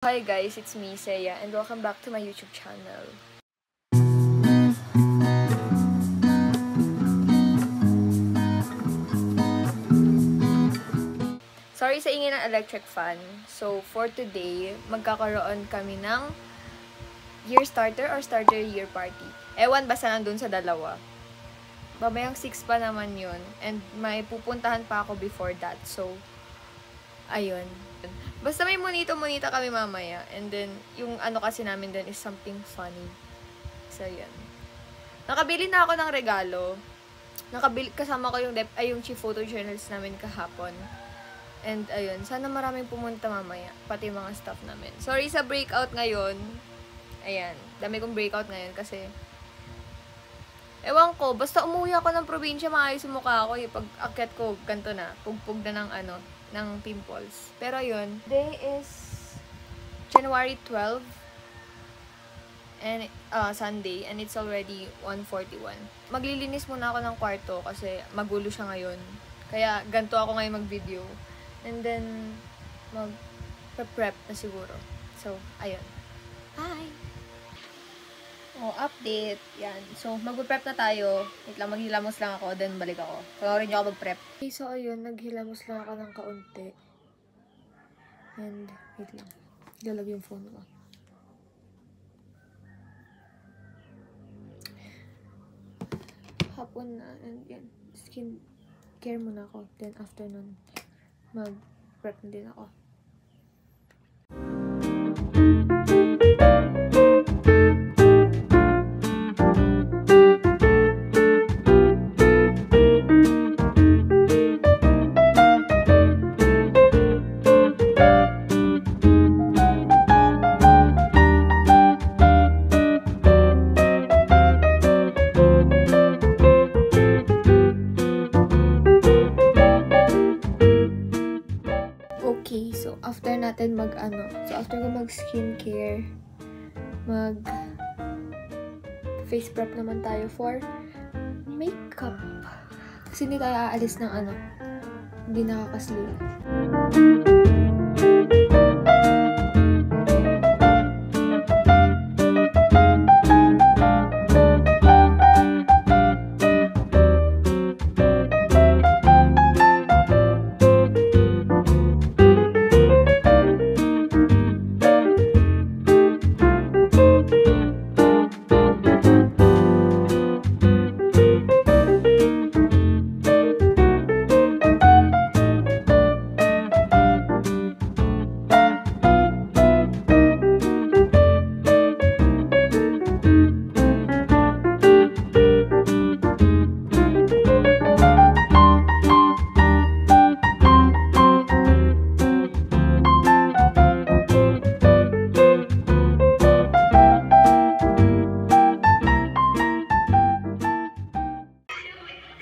Hi guys, it's me, Seiya, and welcome back to my YouTube channel. Sorry sa ingay ng electric fan. So, for today, magkakaroon kami ng year starter or starter year party. Ewan, basta nandun sa dalawa. Babayang 6 pa naman yun. And may pupuntahan pa ako before that. So, ayun. Basta may monita kami mamaya. And then, yung ano kasi namin din is something funny. So, yun. Nakabili na ako ng regalo. Kasama ko yung chief photojournalist namin kahapon. And, ayun. Sana maraming pumunta mamaya. Pati yung mga staff namin. Sorry sa breakout ngayon. Ayan. Dami kong breakout ngayon kasi ewan ko. Basta umuwi ako ng probinsya, maayos yung mukha ako. Pag akyat ko, ganito na. Pugpug na ng pimples. Pero yun, day is January 12 and Sunday, and it's already 1:41. Maglilinis muna ako ng kwarto kasi magulo siya ngayon. Kaya ganito ako ngayon mag-video. And then mag-prep na siguro. So, ayun. Hi! Oh, update. Yan. So, mag-prep na tayo. Wait lang, maghilamos lang ako, then balik ako. Panoorin niyo ako mag-prep. Okay, so ayun, naghilamos lang ako ng kaunti. And, wait lang. Ilalag yung phone ko. Hapon na, and yan. Skin care muna ako. Then, after nun, mag-prep na din ako. Okay, so after natin after ko mag-skincare, face prep naman tayo for makeup. Kasi hindi tayo aalis ng hindi nakakasli.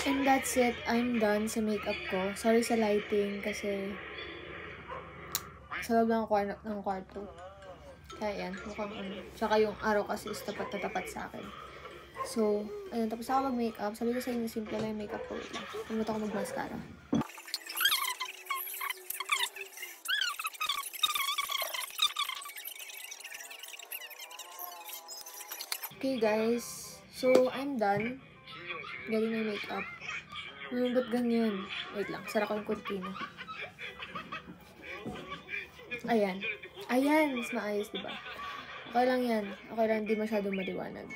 And that's it. I'm done sa makeup ko. Sorry sa lighting kasi sa loob ng kwarto. Kaya yan, mukhang Tsaka yung araw kasi is tapat na tapat sa akin. So, ayun, tapos ako mag-makeup. Sabi ko sa inyo, simple lang yung makeup ko. Pumunta ako mag-mascara. Okay guys, so I'm done. Galing na yung makeup. Ba't ganyan? Wait lang, sara ko yung kurtina. Ayan. Ayan, mas maayos, diba? Okay lang yan. Okay lang, hindi masyadong maliwanag.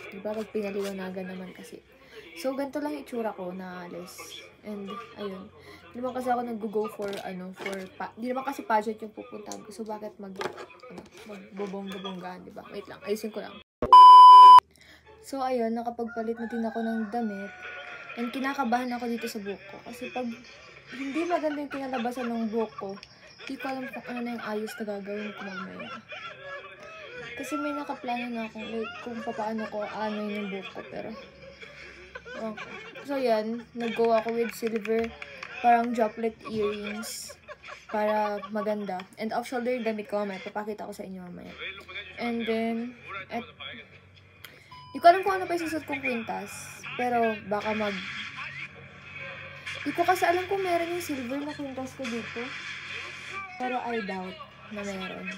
Diba? Pag pinaliwanagan naman kasi. So, ganito lang yung itsura ko na alis. And, ayun. Hindi naman kasi ako nag-go for, hindi naman kasi pageant yung pupuntahan ko. So, bakit magbobongga-bonggaan, diba? Wait lang, ayusin ko lang. So, ayun, nakapagpalit na din ako ng damit. And kinakabahan ako dito sa buhok ko. Kasi pag hindi maganda yung kinalabasan ng buhok ko, hindi ko alam kung ano na yung ayos na gagawin ko mamaya. Kasi may nakaplano na ako, like, kung paano ko yung buhok ko. Pero, okay. So, yan. Nag-go ako with silver, parang droplet earrings. Para maganda. And off-shoulder yung damit ko mamaya. Papakita ko sa inyo mamaya. And then, hindi ko alam kung ano pa yung susot kong kwintas. Pero, baka Hindi ko kasi alam kung meron yung silver na kwintas ko dito. Pero I doubt. na meron.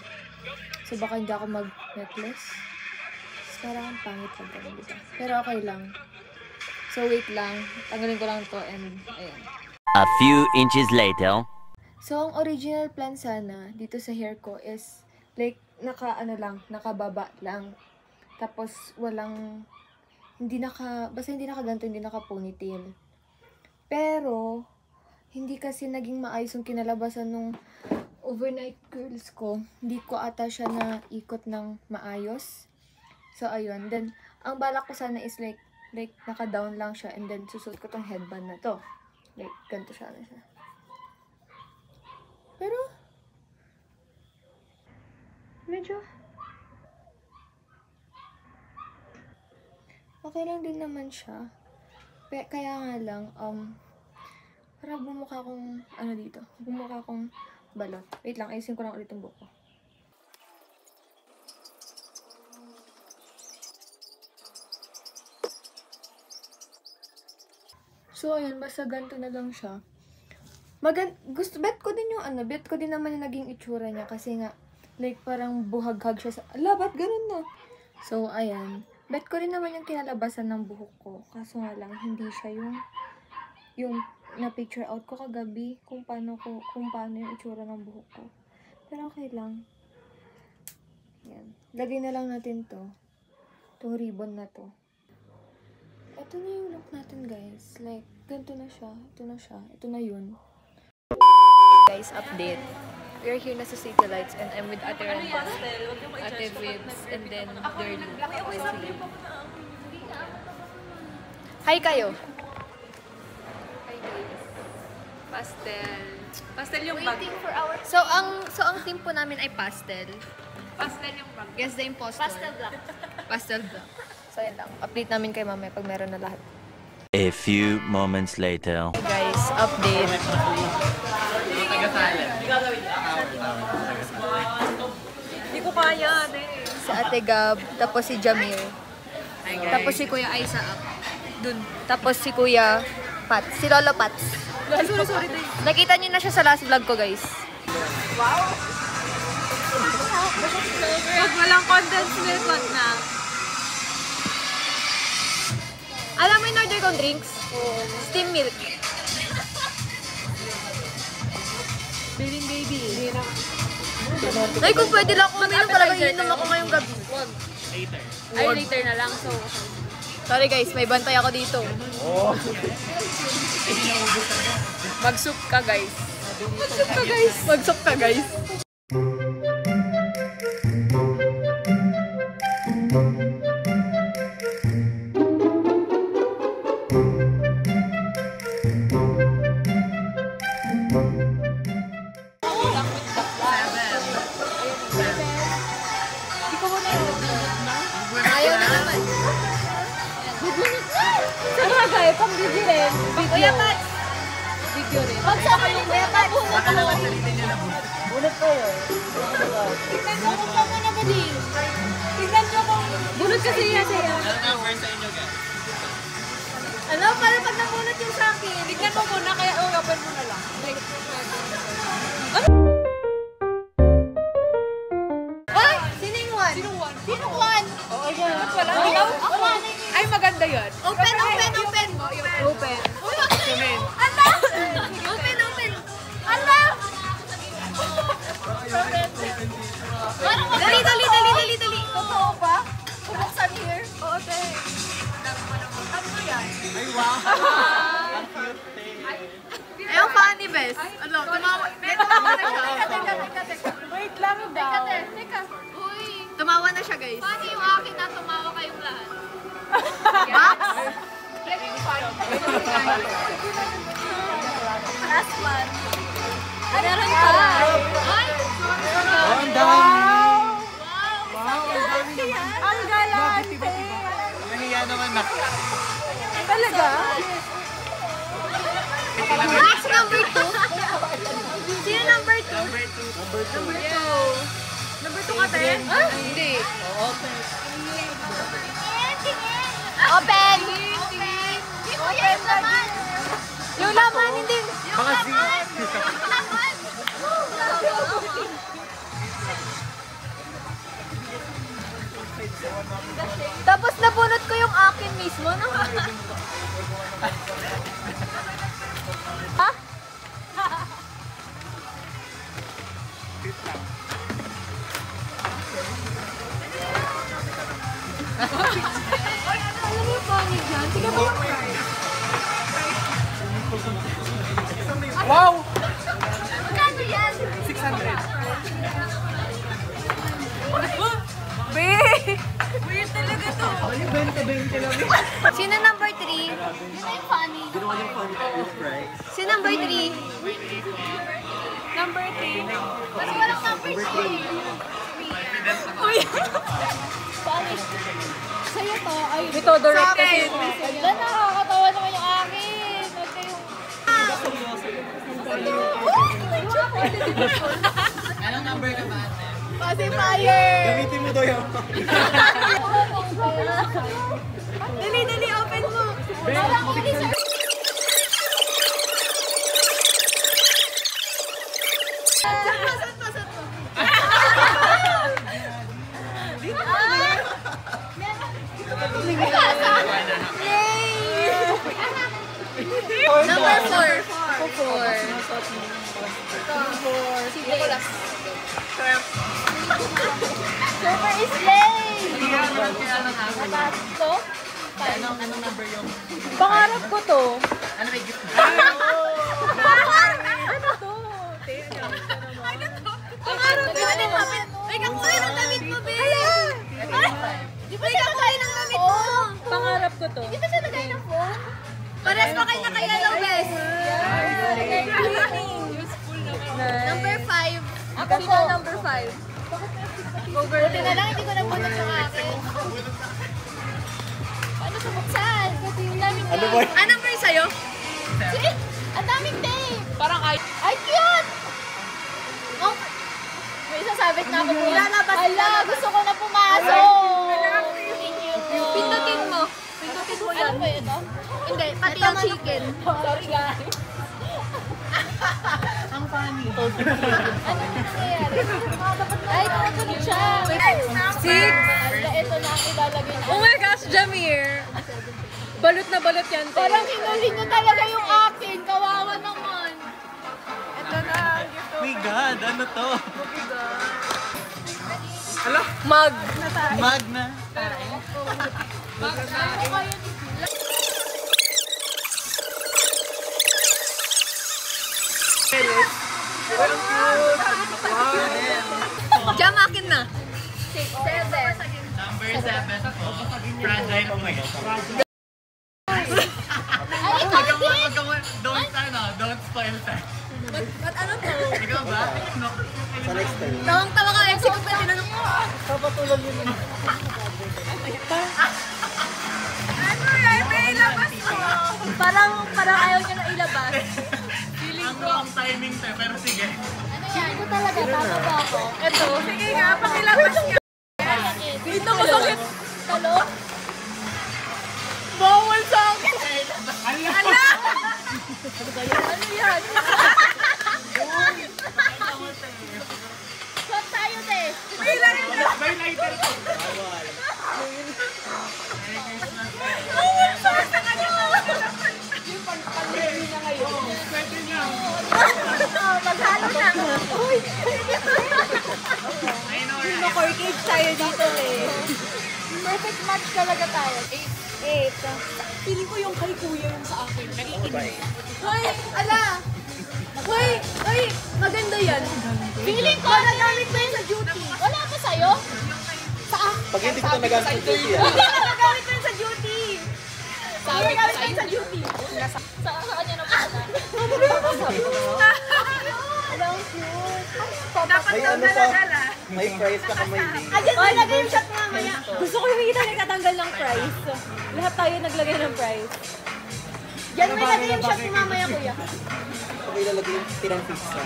So, baka hindi ako mag-necklace. Parang ang pangit pag ganun, diba? Pero okay lang. So, wait lang. Tanggalin ko lang to and ayan. A few inches later. So, ang original plan sana dito sa hair ko is like, nakababa lang. Tapos, basta hindi nakaganto, hindi naka-ponytail. Pero, hindi kasi naging maayos yung kinalabasan nung overnight curls ko. Hindi ko ata siya na ikot ng maayos. So, ayun. Then, ang balak ko sana is like naka-down lang siya and then susuot ko tong headband na to. Like, ganito siya na siya. Pero, medyo okay lang din naman siya. Kaya nga lang, parang bumukha akong, bumukha akong balot. Wait lang, ayusin ko lang ulit yung buhok ko. So, ayun, basta ganito na lang siya. Bet ko din naman yung naging itsura niya kasi nga, like, parang buhaghag siya sa, ba't ganun na? So, ayan. Bet ko rin naman yung kinalabasan ng buhok ko. Kaso nga lang, hindi siya yung na-picture out ko kagabi kung paano yung itsura ng buhok ko. Pero okay lang. Yan. Lagay na lang natin to. Itong ribbon na to. Ito na yung look natin, guys. Like, ganito na siya. Ito na siya. Ito na yun. Guys, update. We are here na sa City Lights and I'm with Ate Randa, Ate Vibs, and then Derlu. Hi kayo! Hi guys. Pastel. Pastel yung bag. So, ang team po namin ay pastel. Pastel yung bag. Guess the impostor. Pastel black. Pastel black. So, yan lang. Update namin kay mamaya pag meron na lahat. A few moments later. Hey guys, update. Hindi ko kaya, Si Ate Gab, tapos si Jamil. Tapos si Kuya Isaac. Dun. Tapos si Kuya Pats. Si Lolo Pats. Sorry. Nakita niyo na siya sa last vlog ko, guys. Wow! Pag walang condensed milk, wag na. Alam mo yung order kong drinks? Steam milk. Baby. Ay, kung pwede lang ako uminom, talaga inom ako ngayong gabi. Wag. Ay, later na lang. So, Sorry guys, may bantay ako dito. mag-soup ka, guys. Magsok ka, guys. Ayaw na naman. Sabagay, pang video rin. Kuya Pat! Video rin. Magsama yung Kuya Pat! Bunot ko yun. Tignan mo kung saan na ba din. Tignan nyo kung... Bunot kasi yan siya. Ano? Para pag nabunot yung sa akin. Tignan mo muna, kaya open mo na lang. Ay! Sino yung one? Sino one? Oo, yan. Wala. Ikaw? Ay, maganda yun. Open! Open. Ano? Dali! Totoo ba? Bubuksan here? Oo, te. Ano yan? Ay, wow! Ayun, funny best. Ano, tumawa na siya. Teka. Wait lang daw. Teka. Uy. Tumawa na siya, guys. Paano yung akin na tumawa kayong lahat? Max? Last one. Meron pa. Ay! Oh, ang dami! Ang galante! Nahiya naman na. Talaga? Max, number 2? Sino number 2? Number 2. Number 2 ka, te? Hindi. Open. Open! Open naman! Yung laman, hindi. Mga Tapos nabunot ko yung akin mismo. No? Ha? Alam mo yung funny dyan? Sige mo. Wow! Magkano yan? 600. Be! Weird talaga to. Yung 20 lang. Sino number 3? Yun na yung funny. Ginawa yung funny with price. Sino number 3? Number 3? Kasi walang number 3. Uy! Funny. Sa'yo to. Ay, Ito, direct kasi. Wala, nakakatawa naman yung akin. Huwag kayong... Anong number ka ba? Pacifier! Gamitin mo daw yung... Dali, dali, open mo! Parang hindi sir. Number 4. 4. Si Nicholas. Super is late. Ito? Anong number yung... Pangarap ko to. Ano may gift mo? Ano to? Pangarap ko. Ay, kakulay ng damit mo, be! Di ba siya kakulay ng damit mo? Pangarap ko to. Di ba siya nagay ng phone? Pares pa kayo naka-yellow vest. Number 5. Ako siya number 5. Buti na lang, hindi ko nabunot yung akin. Paano sa buksan? Kasi yung daming Ano tape. ba? Ah, number sa'yo? See? Ang daming tape. Parang ay cute! Oh, may sasabit na ako muna. Hala, gusto ko na pumasok. Thank you. Pindutin mo. Pindutin mo yan. Ano ba ito? Hindi, pati yung chicken. Sorry guys. Ang funny. Ano nangyayari? Ay, tumutunog siya. 6. Ito na ang ilalagay na. Oh my gosh, Jamir. Balot na balot yan, te. Parang hinuli niyo talaga yung akin. Kawawa naman. Ito na. My God, ano to? Hala? Mug. Magna. Jam, akin na. 7. Number 7 po. Fragile po yun. Ay, ikaw din! Don't spoil that. Ba't ano to? Ikaw ba? No. Sa next time. Tawang-tawa ka. Exit ko pa tinanong ko. Ano yan? May ilabas mo. Parang ayaw niya na ilabas. Ang timing tayo, pero sige. Ano yan? Ito talaga, tama ba ako? Ito. Sige nga, pakilabas niya. Dito mo sakit. Talo? Bawal sa akin. Ala! Ano yan? Swap tayo, te. May lighter po. Bawal. Bawal sa akin. Pwede niya. Maghalo na. Uy! I know, right? Nakorkage tayo dito eh. Perfect match talaga tayo. 8. Feeling ko yung kay kuya yung sa akin. Naiinig. Hoy! Ala! Hoy! Hoy! Maganda yan. Feeling ko, nagamit mo yun sa duty. Wala pa sa'yo? Pag hindi ko nagamit sa duty, Nagamit mo yun sa duty. Sabi ko Nagamit mo sa'yo. yun sa duty. Sa kanya na pala. Hello, cute. Dapat may daw ano pa, dala-dala. may price ka kamay din. Ayan, may lagay yung shot mamaya. Gusto ko yung kita nagtatanggal ng price. Lahat tayo naglagay ng price. Yan, may lagay yung shot ni mamaya, kuya. Pag ilalagay yung tirang pizza.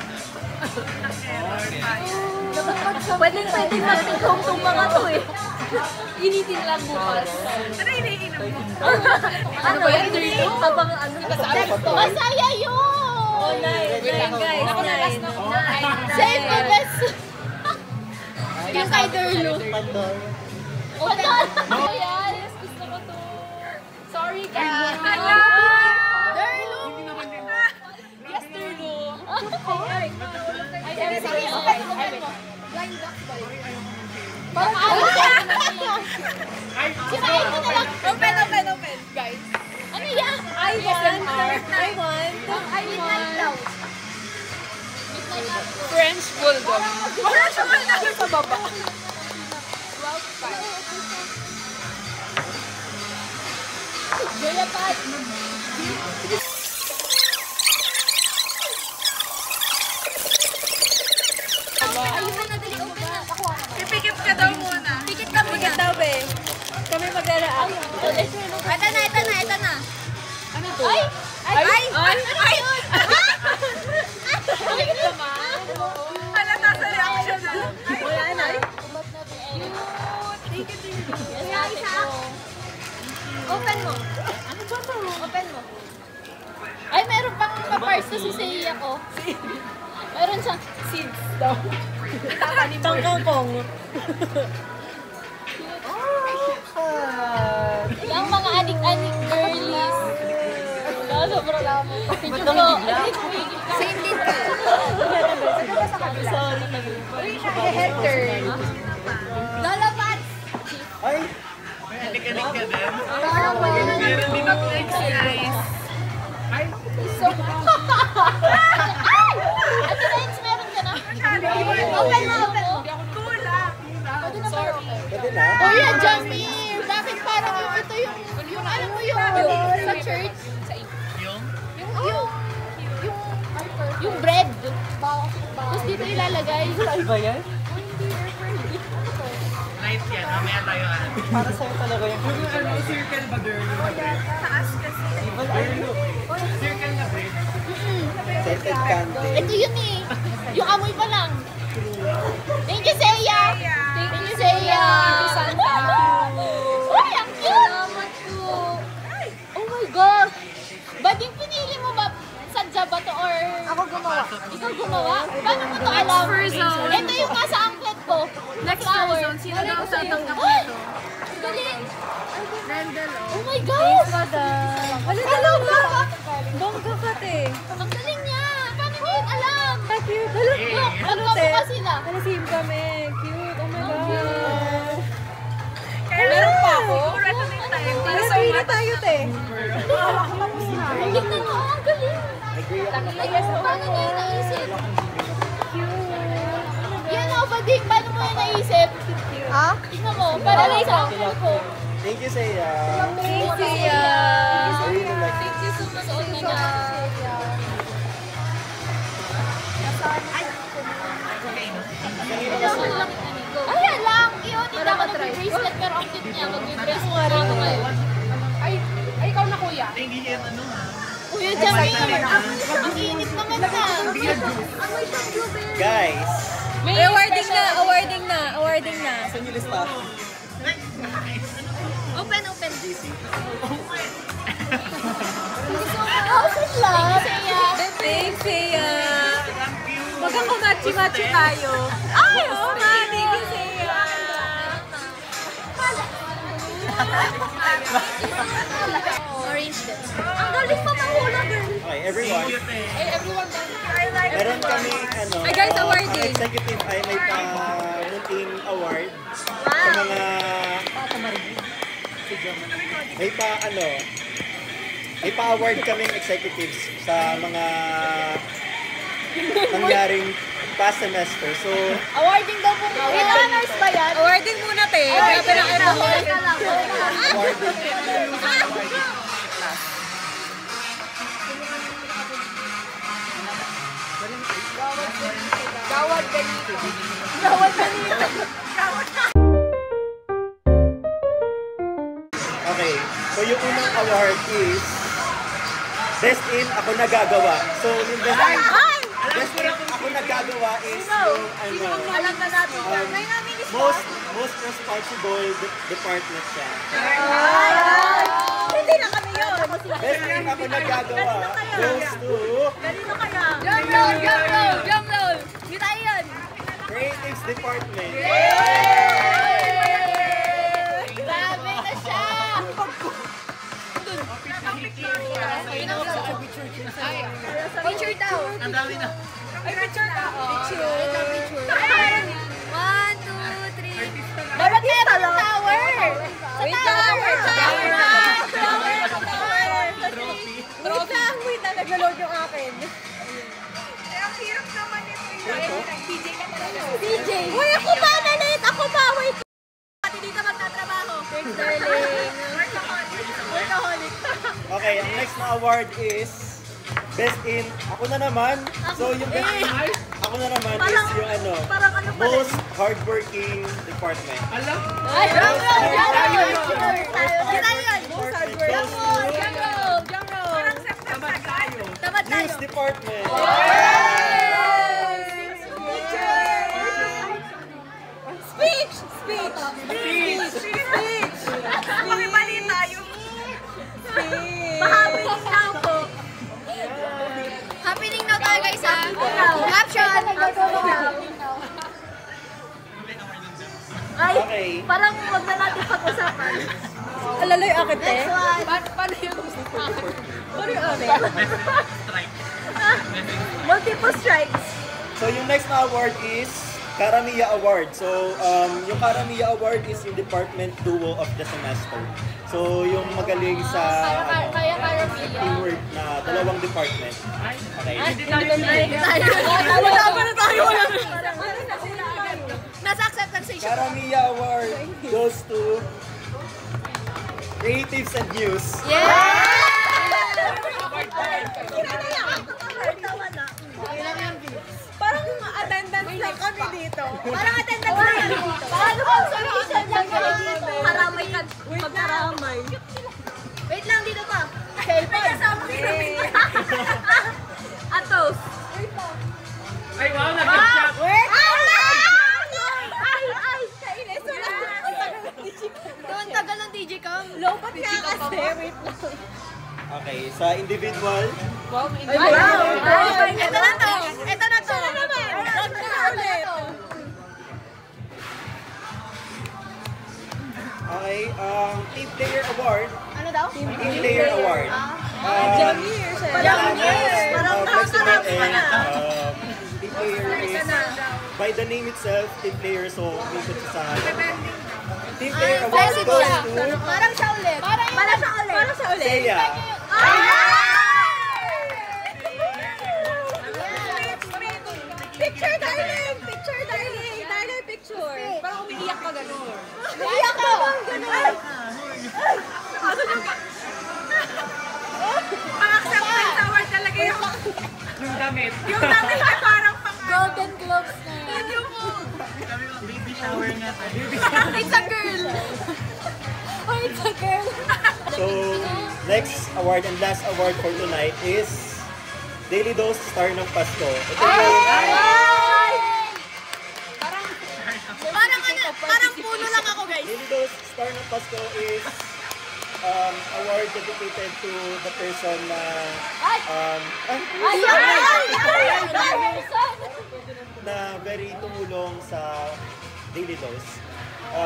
Pwede natin tong mga to eh. Initin lang bukas. Ano iniinom mo? Ano ba yan? Habang ano? Masaya yun! Oh, 9 guys. 9. Save the best! Yung kay Derlo. Pandor. Open na! Yes, gusto ko to. Sorry, guys. Yes, Derlo. Ay, sige, open mo. Blind box ba yun? Parang sirain mo na lang. Open. Guys. Ano yan? I want. Midnight daw. French Bulldog. French Bulldog sa baba. Joya Pat. Ayun na, dali, open na. Pipikit ka daw muna. Pikit ka muna. Pikit daw, be. Kami mag-araan. Ito na. Ano to? Ay! Ay! Pikit naman. Halata sa reaction na. Wala na. Open mo. Ano ba to? Open mo. Ay, meron pang pa-parts na si Seiya ko. Meron siyang seeds daw. Tangkangkong. Yung mga anik-anik girlies. Wala, sobrang lamo. Medyo ko. Same din ko. Sorry. Head turn. Lalapat! May anik-anik ka din. Meron din ako exercise. Ay! Ate Renz, meron ka na? Open mo. Sorry. Pwede na? Oh yeah, Jamir! Bakit parang ito yung alam mo yung sa church? Yung bread. Tapos dito ilalagay. Ba yan? Light yan. Mamaya tayo Para sa'yo talaga yung circle ba, girl? Taas kasi. Circle na bread. Scented candy. Ito yun eh. Yung amoy pa lang. Thank you, Seiya! Thank you, Seiya! Uy, ang cute! Salamat po. Oh my gosh! Bading pinili mo ba? Sadya ba to or... Ako gumawa. Ikaw gumawa? Paano mo to alam? Next zone. Ito yung nasa anklet ko. Next Flower. zone. Sino daw tatanggap Ay! nito? Galing! Rendel, oh. Oh my gosh! Talaga? Bongga ka, te. Ang galing niya! Paano mo yun alam? Cute. Hello. Look, magkamukha sila. Same kami. Cute. Oh my God. Kaya meron pa ako. Resonate tayo. Thank you so Pili much. tayo, te. Tignan mo, ang galing! Paano niya yung naisip? Yan o, Bading, paano mo yung naisip? Ha? Tignan mo, para lang sa uncle ko. Thank you, Seiya. Thank you, Seiya. Thank you so much. Suot niya na. Ayan lang, cute. Hindi ako nag-bracelet pero ang cute niya. Mag-bracelet na ako ngayon. Ay, ikaw na kuya. Hindi yan ano ha. Kuya Jamir, ang init naman na. Guys. May awarding na. Saan yung lista? Open. Oh, sit lang. Thanks, Seiya. Magkakamatchi-matchi tayo. Ay, oo nga. Thank you, Seiya. Orange din. Ang galing pa mahula, girl. Okay, everyone. Hey, everyone done. Meron kami ano. Ay, guys, awarding. Ang executive ay may pa-munting award sa mga may pa-award kaming executives sa mga nangyaring past semester. So, Awarding daw po. May honors ba yan? Awarding muna, te. Grabe na kayo. awarding. Gawad ganito. Okay, so yung unang award is Best in Ako Nagagawa. So, yung best in Ako Nagagawa is yung Alam na natin yan. May namin is most responsible department siya. Hindi na kami yun. Best in Ako Nagagawa goes to Ganito kaya. Drum roll. Di tayo yun. Creatives Department. Ang dami na. Ay, picture ka. Picture. Picture. 1, 2, 3. Dapat meron ng tower. Wait lang. Wait lang, nag-load yung akin. Ang hirap naman ito. DJ. Uy, ako ba? Nalit! Ako ba? Wait. Pati dito magtatrabaho. Thanks, darling. Workaholic. Okay, ang next na award is Best in, ako na naman. So yung best in, ako na naman is yung ano, most hardworking department. Alam? Ay, drum roll! Tamad tayo. News department. Speech! Makibali tayo. Mahabiling na po. Happening now tayo guys ha. Caption! Ay, Okay. parang huwag na natin pag-usapan. Alala yung akin, te? Paano yung Paano yung akin? Multiple strikes. So yung next na award is Karamiya Award. So yung Karamiya Award is yung department duo of the semester. So yung magaling sa Kaya Karamiya. teamwork na dalawang department. Okay. Wala pa na tayo. Nasa acceptance station. Karamiya Award goes to Creatives and News. Parang attendance lang kami dito. Parang attendance lang kami dito. Paano kung solution lang kami dito? Karamay ka. Magkaramay. Wait lang, dito pa. May kasama kayo. Atos. Ay, wow, nag-shock. Ay! Kainis. Doon tagal ng DJ Cam. Lopat nga kasi. Wait lang. Okay, sa individual, Ito na to. Ito na to. okay, Team Player Award. Ano daw? Team Player Award. Jamir. Parang Flexible nakakarap ka na. Team Player is, by the name itself, Team Player, so ikot siya sa Team Player Award Flexible goes siya. to Parang siya ulit. Parang siya ulit. Celia. Picture, darling! Picture, darling! Darling, picture! Parang umiiyak ka gano'n. Iyak ka bang ganun? Pang-acceptance award talaga yung Yung damit. yung namin ay parang pang Golden Globes na. Baby shower nga tayo. It's a girl. Oh, it's a girl. So, next award and last award for tonight is Daily Dose Star ng Pasko. Ito yung Parang puno lang ako guys. Daily Dose Star ng Pasko is award dedicated to the person na na very tumulong sa Daily Dose.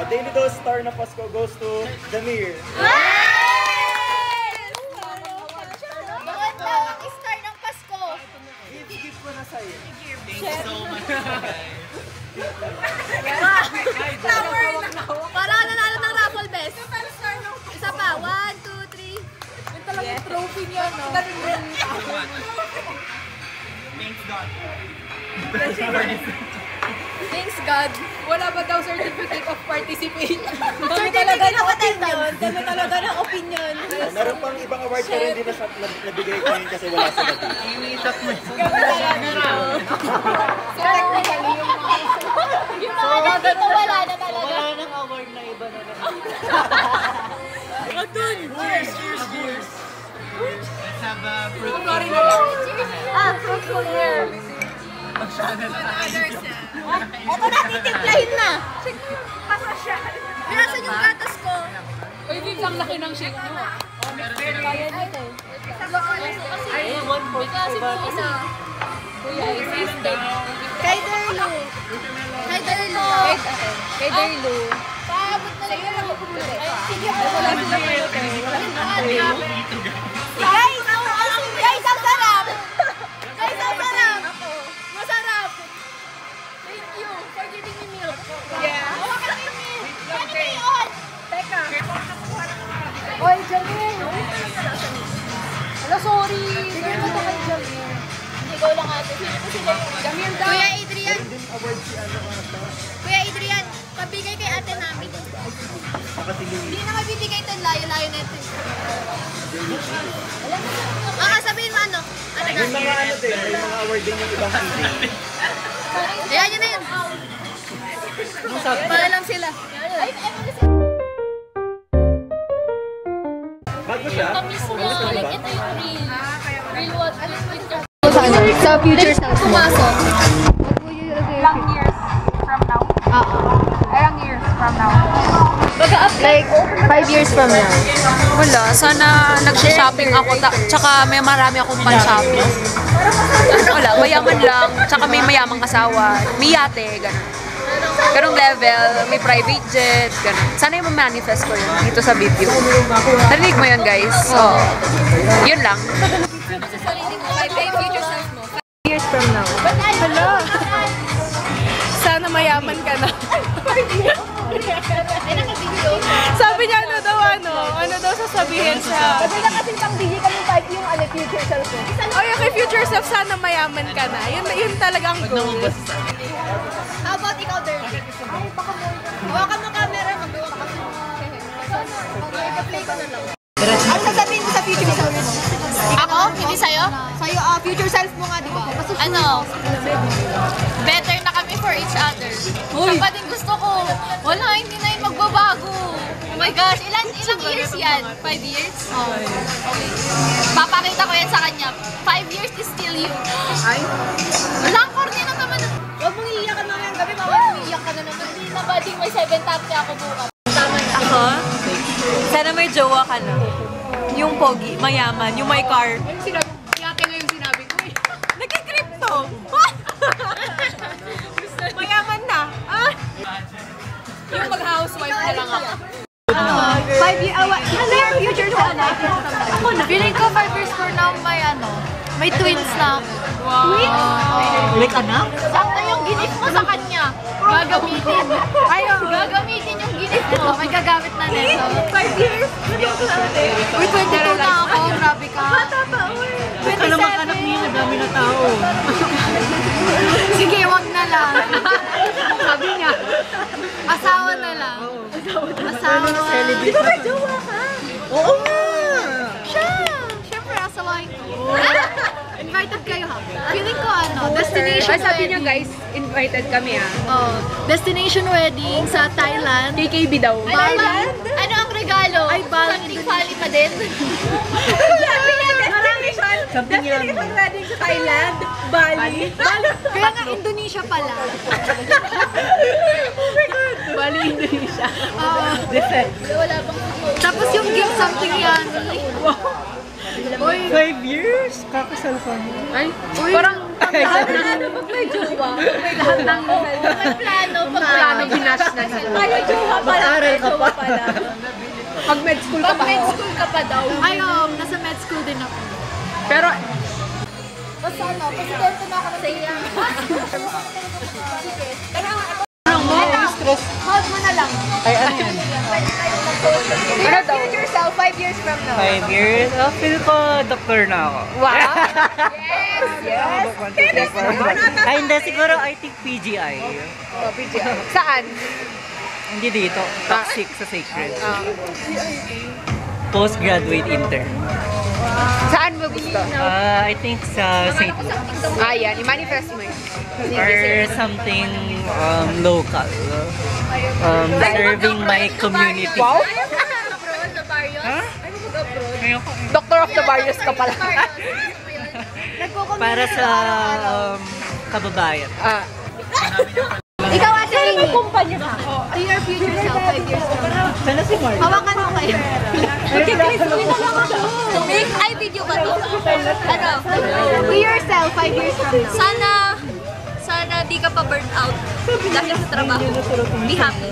Daily Dose Star ng Pasko goes to Jamir. Bakit daw ang star ng Pasko? Gift ko na sa'yo. Parang nanalo ng raffle best. Isa pa. 1, 2, 3. Yung talagang trophy niya, no? Thanks God. Wala ba daw certificate of participation? Kami talaga ng opinion. Kami talaga ng opinion. Meron pang ibang award pero hindi na nabigay ko yun kasi wala sila dito. Yung mga dito wala na talaga. Wala nang award na iba na naman. Cheers! Let's have a fruitful Fruitful year. Ito na, titimplahin na. Nasaan yung gatas ko? Uy, Viv, ang laki ng shake mo. Kaya dito. Ay, 1/4 Kasi ba? po isa. Kuya, i-steak. Kay Derlo. Kay Derlo. Kay Derlo. Paabot na lang yung pumuli. Sige po. Wala sila Guys, ang sarap! Guys, ang sarap! lang ate. Feeling ko sila yung Jamil daw. Kuya Adrian. Kuya Adrian, pabigay kay ate namin. Hindi na mabibigay ito. Layo-layo na ito. Sabihin mo ano? Ano na? May mga ano din, may mga award din yung ibang TV. Ayan, yun na yun. Para lang sila. Bago siya? Tamis niya. Like, ito yung real. Real what? Sa future self mo. Pumasok. Ilang years from now? Ilang years from now? Like, 5 years from now. Wala. Sana nag-shopping ako. Tsaka may marami akong pan-shopping. Wala. Mayaman lang. Tsaka may mayamang asawa. May yate. Ganun. Ganong level. May private jet. Ganun. Sana yung manifest ko yun dito sa video. Narinig mo yun, guys. So, yun lang. Sasalinin mo kay future self mo. 5 years from now. Hello. Sana mayaman ka na. Ay, nakabigyo. Sabi niya ano daw sasabihin siya. Kasi na kasi pang DJ kami type yung future self mo. Oh, yung kay future self, sana mayaman ka na. Yun talaga ang goal. How about ikaw, Derby? Ay, baka mo. Hawakan mo camera, magawa ka kasi. Mag-play ko na lang. Ano sasabihin mo sa future self mo? Ako? Hindi sa'yo? Sa'yo, future self mo nga, di ba? Ano? Better na kami for each other. Siya pa din gusto ko. Wala, hindi na yun magbabago. Oh my gosh, ilang years yan? 5 years? Oh. Okay. Papakita ko yan sa kanya. 5 years is still you. Ay? Wala, corny na naman. Huwag mong iiyak ka na ngayong gabi, mawag mong iiyak ka na naman. Hindi na ba may 7th up ako bukas? Ako? Sana may jowa ka na. Yung pogi, mayaman, yung may car. Yate nga yung sinabi ko eh. Nagki-crypto! Mayaman na! Yung mag-housewife na lang ako. 5 years, ano yung future self mo? Ako na. Feeling ko 5 years from now may twins na ako. Twins? Like anak? Sakto yung gift mo sa kanya. Gagamitin. Gagamitin yung gift mo. May gagamit na nito. 5 years? Uy, 22 na ako. Grabe ka. Bata pa, uy. 27. niya, dami na tao. Sige, wag na lang. Sabi niya. Asawa na lang. Asawa. Di ba may jowa ka? Oo nga! Siya! Siyempre, asawain ko. Invited kayo ha. Feeling ko destination Ay, sabi niya wedding. guys, invited kami Oh, destination wedding sa Thailand. KKB daw. Thailand? Ano ang regalo? Ay, Bali. Something Bali pa din. Sabi niya, destination. Destination wedding sa Thailand. Bali. Kaya nga Indonesia pala. Bali, Indonesia. Wala bang tapos yung gift something yan. Uy, 5 years? Kakasal ka mo. ay, parang Ano pag may jowa? May lahat ng May plano pag plano ginash na siya. Ay, jowa pala. May jowa pala. Pag med school ka Pag pa. med school ka pa daw. Ay, nasa med school din ako. Pero, Basta presidente na ako sa iya. Hold mo na lang. Ay, ano yan? Ano daw? Future self, 5 years from now. 5 years? Feel ko doktor na ako. wow. Ay, hindi. Siguro, I think PGI. Saan? Hindi dito. Top 6 sa Sacred. Postgraduate intern. Saan mo gusto? I think sa St. Yan, i-manifest mo yun. Or something local. Serving my community. Wow! Abroad sa Barrios. Ha? Ayoko. Doctor of the Barrios ka pala. Para sa kababayan. Ikaw, Ate Amy. kumpanya ka. To your future self, 5 years from now. Sana si Mark. Hawakan mo kayo. Ay, video ba to? Ano? To yourself, 5 years from now. Sana di ka pa burnt out dahil sa trabaho. Be happy.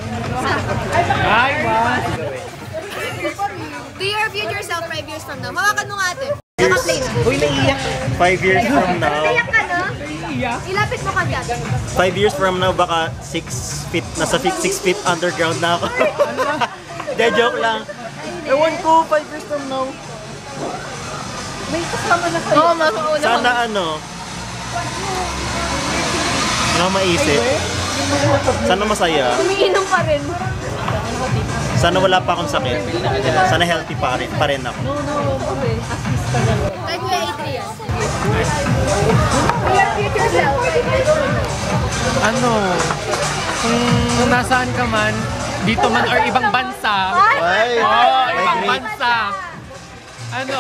Ay, wow. To your future self, 5 years from now. Hawakan mo nga ate. Naka-play na. Uy, naiiyak. 5 years from now, Iyak ka na? Ilapit mo ka dyan. 5 years from now, baka 6 feet, nasa 6 feet underground na ako. De, joke lang. Ewan ko, 5 years from now. Oo, Sana Wala maisip. Sana masaya. Umiinom pa rin. Sana wala pa akong sakit. Sana healthy pa rin ako. Like Kuya Adrian. Your future self. Ano, kung nasaan ka man, dito man or ibang bansa, Ay! ibang bansa, ano,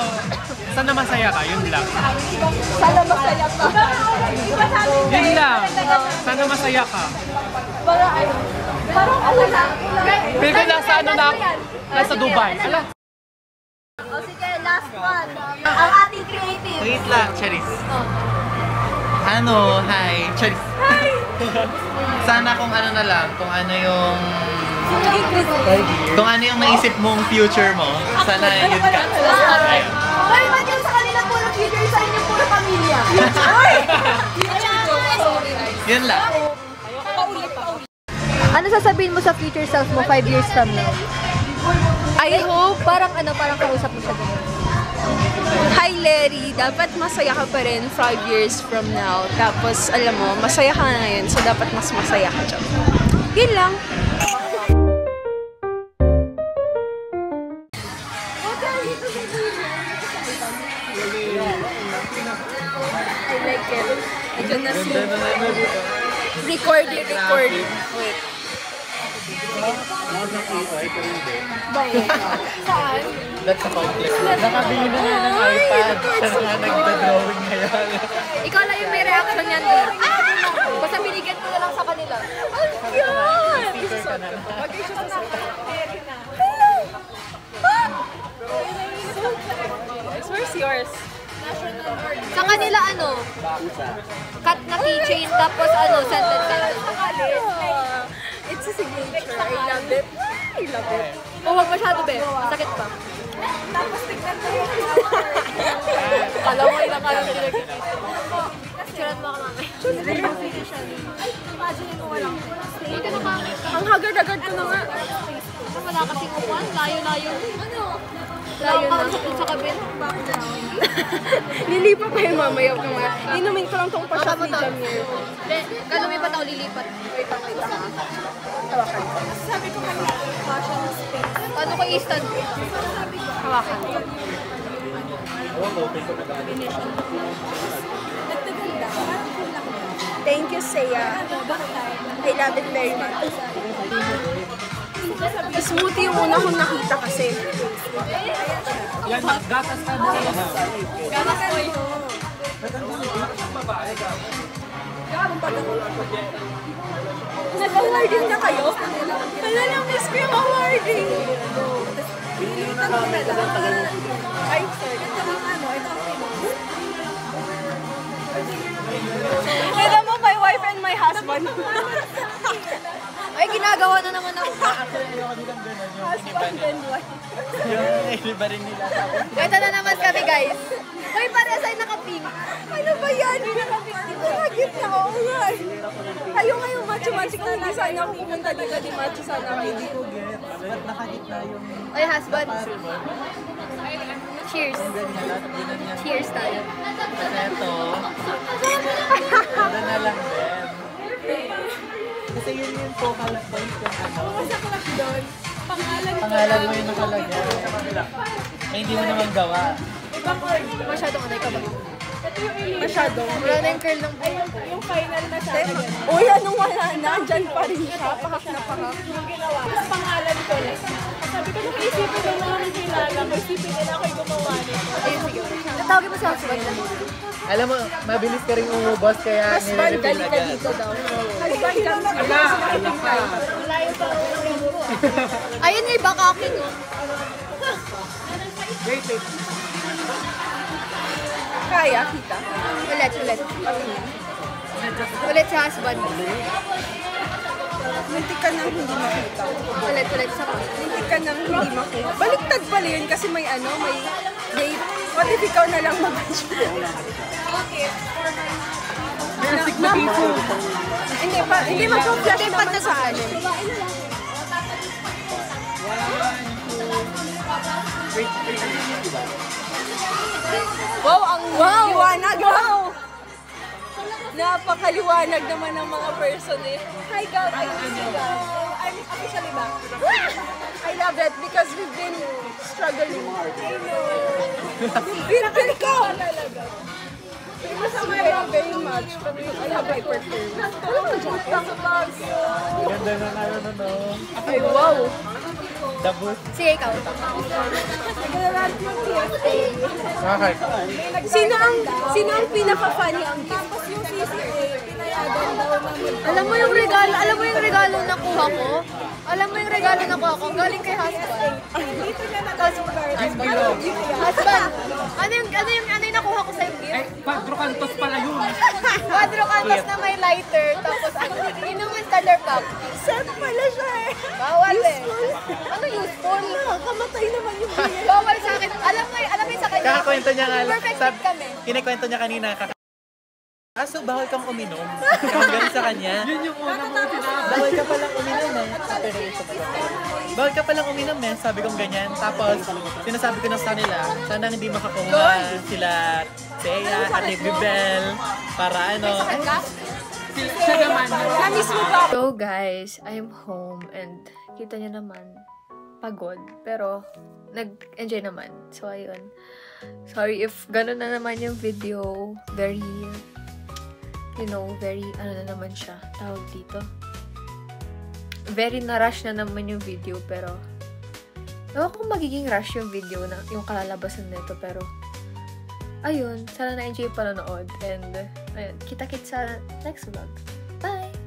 sana masaya ka, yun lang. Sana masaya ka. Yun lang, sana masaya ka. Parang ano na. Pero nasa ano na ako, nasa Dubai. Ala, O sige, last one. Ang ating creative. Wait lang, Charis. Ano, hi, Charis. Sana kung ano na lang, kung ano yung naisip mong future mo, sana yun ka. Ayun. Hoy, ba't yung sa kanila puro future, sa inyo puro pamilya? Yun lang. Ano sasabihin mo sa future self mo 5 years from now? I hope, Parang kausap mo siya ganun. hi Larry, dapat masaya ka pa rin 5 years from now. Tapos, alam mo, masaya ka na ngayon, so dapat mas masaya ka dyan. Yun lang. I like it. Ito na si... Record. Wait. Saan? That's a complex. Nakabili na nga ng iPad. Siya na nga nagda-drawing ngayon. Ikaw lang yung may reaction yan, babe. Basta binigyan ko na lang sa kanila. Ang cute! Sticker ka na. Where's yours? Sa kanila cut na keychain tapos scented candle. It's a signature. I love it. Oh, wag masyado, be. Masakit pa. Tapos tignan mo yung kala mo ilang kalang pinagkikita. Picturean mo ako mamaya. Imagine mo walang hindi ka nakakita. Ang haggard-haggard ko na nga. Wala kasing upuan. Layo-layo. Layo na. Sa kabin. Lilipat pa yung mamaya ka nga. Inumin ko lang tong pa-shot ni Jamir. Kalumipat ako, lilipat. Wait lang. Sabi ko kanina, fashion space. Ano ko instant? Hawakan. Thank you, Saya. I love it very much. Smoothie yung una kong nakita kasi. yan, gatas ka na. Nag-awarding na kayo? Wala lang, miss ko yung awarding. Ay, sorry. Ito mo, my wife and my husband. Ay, ginagawa na naman ako. Husband and wife. Iba rin nila. Ito na naman kami, guys. Uy, para sa'yo naka-pink. Ano ba yan? Nagit na ako nga. Ayaw nga yung macho-macho kung hindi sana ako pumunta dito di macho sana ako. Hindi ko get. Ba't nakagitna yung Ay, husband. Cheers. ganyan? Cheers tayo. Kasi ito, ito na lang din. Kasi yun yung focal point yung ano. Masaklap doon. Pangalan mo yung nakalagay. Eh, hindi mo naman gawa. Masyadong anay ka ba? Masyado. Wala na yung curl ng buhok ko. Yung final na siya. Uy, anong wala na? Diyan pa rin siya. Pahak na pahak. Yung ginawa. Tapos pangalan ko lang. Sabi ko, nakiisipin ko na lang kilala. Maisipin nila ako yung gumawa nito. Ayun, sige. Tatawagin mo sa husband. Alam mo, mabilis ka rin umubos kaya Husband, nire-refill dali ka agad. dito daw. Husband, kami. Ayun nga, baka akin, no? Wait. Kaya, kita. Ulit. Ulit sa husband. Muntik ka nang hindi makita. Ulit sa pa. Muntik ka nang hindi makita. Baliktad pala yun kasi may may date. What if ikaw na lang mag-shoot? Hindi mag-flash naman sa akin. Wow, ang liwanag! Wow! Napakaliwanag naman ng mga person eh. Hi, Gal. I'm officially back. I love it because we've been struggling. I know. Pinakil ko! Talaga. Famous I love very much. But I have hyperthermia. Ganda na ngayon, ano. Ay, wow. Dabot. Sige, ikaw. Bakit? Sino ang pinaka-funny ang tapos yung CCA, pinayagan daw na Alam mo yung regalo nakuha ko? Alam mo yung regalo nakuha ko? Galing kay husband. dito na nag-husband. Husband! Ano yung nakuha ko sa'yo gift? Ay, Padro Cantos pala yun. Quadro canvas na may lighter, tapos inumin starter pack. Set pala siya eh. Bawal eh. Ano useful? Nakakamatay naman yung Bawal sa akin. Alam mo yung sa kanya. Kakakwento niya nga. Perfect fit kami. Kinikwento niya kanina. Kaso bawal kang uminom. Kaya sa kanya. Yun yung una mong sinabi. Bawal ka palang uminom eh. Bawal ka palang uminom eh. Sabi kong ganyan. Tapos, sinasabi ko na sa kanila, sana hindi makakuha sila Thea, Ate Bibel, para ano. Siya naman. So guys, I'm home and kita niyo naman, pagod. Pero, nag-enjoy naman. So ayun. Sorry if gano'n na naman yung video. Very, very, na naman siya. Tawag dito. Very na-rush na naman yung video, pero ewan kung magiging rush yung video na, yung kalalabasan nito, pero ayun, sana na-enjoy yung panonood. And, ayun, kita-kits sa next vlog. Bye!